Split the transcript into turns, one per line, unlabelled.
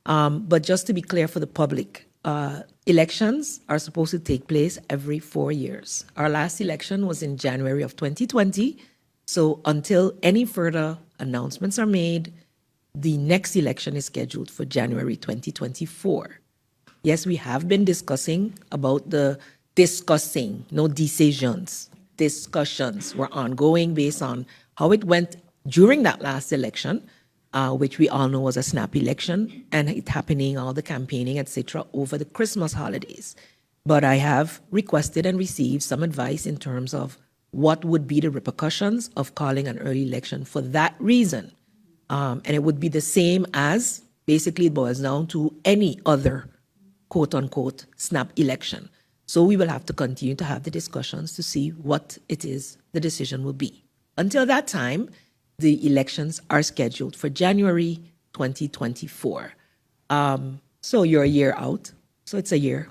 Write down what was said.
But just to be clear for the public, elections are supposed to take place every 4 years. Our last election was in January of 2020. So until any further announcements are made, the next election is scheduled for January 2024. Yes, we have been discussing about no decisions. Discussions were ongoing based on how it went during that last election, which we all know was a snap election, and it happening, all the campaigning, etc., over the Christmas holidays. But I have requested and received some advice in terms of what would be the repercussions of calling an early election for that reason. And it would be the same as, basically it boils down to any other quote-unquote snap election. So we will have to continue to have the discussions to see what it is the decision will be. Until that time, the elections are scheduled for January 2024. So you're a year out. So it's a year